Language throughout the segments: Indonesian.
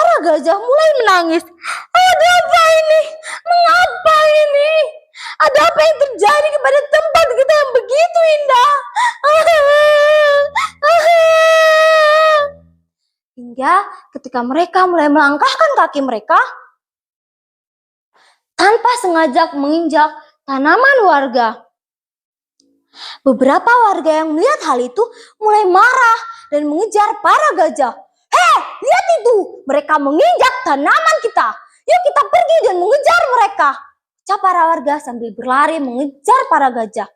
para gajah mulai menangis. Ada apa ini? Mengapa ini? Ada apa yang terjadi kepada tempat kita yang begitu indah? Hingga ketika mereka mulai melangkahkan kaki mereka, tanpa sengaja menginjak tanaman warga. Beberapa warga yang melihat hal itu mulai marah dan mengejar para gajah. Hei, lihat itu! Mereka menginjak tanaman kita. Yuk kita pergi dan mengejar mereka. Ucap para warga sambil berlari mengejar para gajah.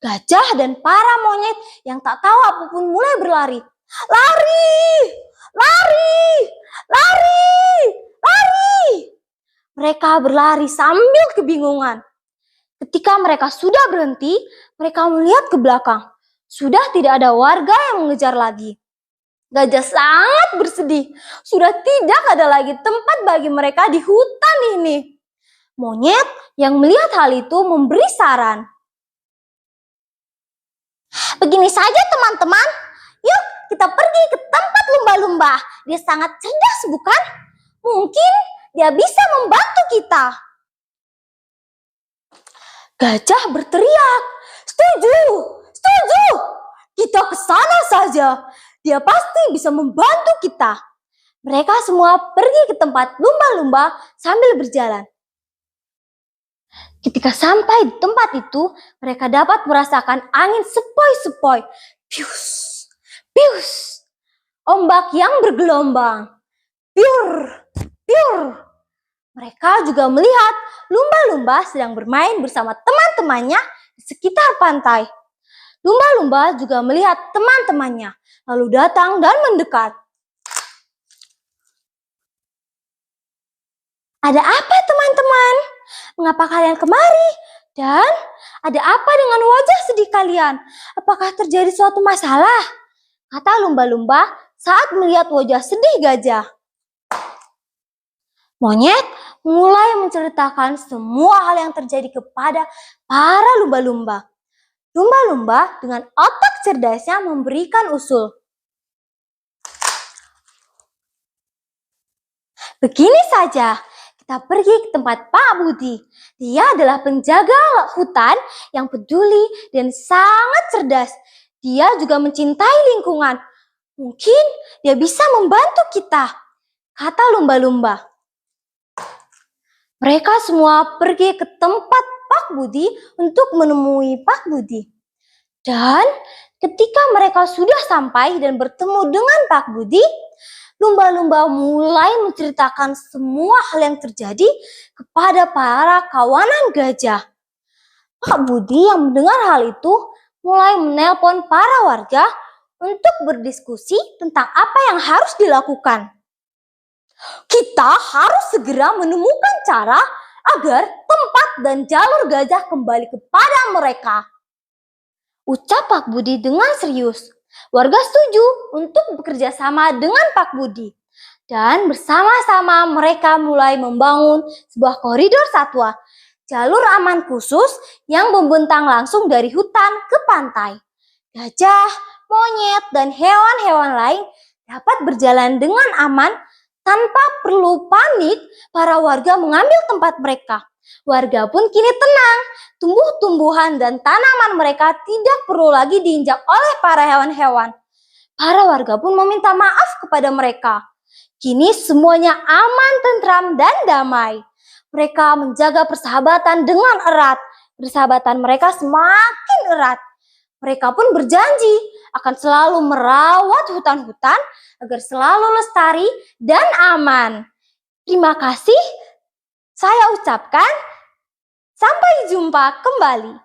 Gajah dan para monyet yang tak tahu apapun mulai berlari. Lari! Lari! Lari! Lari! Mereka berlari sambil kebingungan. Ketika mereka sudah berhenti, mereka melihat ke belakang. Sudah tidak ada warga yang mengejar lagi. Gajah sangat bersedih. Sudah tidak ada lagi tempat bagi mereka di hutan ini. Monyet yang melihat hal itu memberi saran. Begini saja teman-teman, yuk kita pergi ke tempat lumba-lumba. Dia sangat cerdas bukan? Mungkin dia bisa membantu kita. Gajah berteriak, setuju, setuju. Kita ke sana saja. Dia pasti bisa membantu kita. Mereka semua pergi ke tempat lumba-lumba sambil berjalan. Ketika sampai di tempat itu, mereka dapat merasakan angin sepoi-sepoi. Pius, pius. Ombak yang bergelombang. Piur, piur. Mereka juga melihat lumba-lumba sedang bermain bersama teman-temannya di sekitar pantai. Lumba-lumba juga melihat teman-temannya, lalu datang dan mendekat. Ada apa teman-teman? Mengapa kalian kemari? Dan ada apa dengan wajah sedih kalian? Apakah terjadi suatu masalah? Kata lumba-lumba saat melihat wajah sedih gajah. Monyet mulai menceritakan semua hal yang terjadi kepada para lumba-lumba. Lumba-lumba dengan otak cerdasnya memberikan usul. Begini saja, kita pergi ke tempat Pak Budi. Dia adalah penjaga hutan yang peduli dan sangat cerdas. Dia juga mencintai lingkungan. Mungkin dia bisa membantu kita, kata lumba-lumba. Mereka semua pergi ke tempat Pak Budi untuk menemui Pak Budi. Dan ketika mereka sudah sampai dan bertemu dengan Pak Budi, lumba-lumba mulai menceritakan semua hal yang terjadi kepada para kawanan gajah. Pak Budi yang mendengar hal itu mulai menelpon para warga untuk berdiskusi tentang apa yang harus dilakukan. Kita harus segera menemukan cara agar tempat dan jalur gajah kembali kepada mereka. Ucap Pak Budi dengan serius. Warga setuju untuk bekerja sama dengan Pak Budi. Dan bersama-sama mereka mulai membangun sebuah koridor satwa. Jalur aman khusus yang membentang langsung dari hutan ke pantai. Gajah, monyet, dan hewan-hewan lain dapat berjalan dengan aman. Tanpa perlu panik, para warga mengambil tempat mereka. Warga pun kini tenang. Tumbuh-tumbuhan dan tanaman mereka tidak perlu lagi diinjak oleh para hewan-hewan. Para warga pun meminta maaf kepada mereka. Kini semuanya aman, tentram, dan damai. Mereka menjaga persahabatan dengan erat. Persahabatan mereka semakin erat. Mereka pun berjanji akan selalu merawat hutan-hutan agar selalu lestari dan aman. Terima kasih saya ucapkan. Sampai jumpa kembali.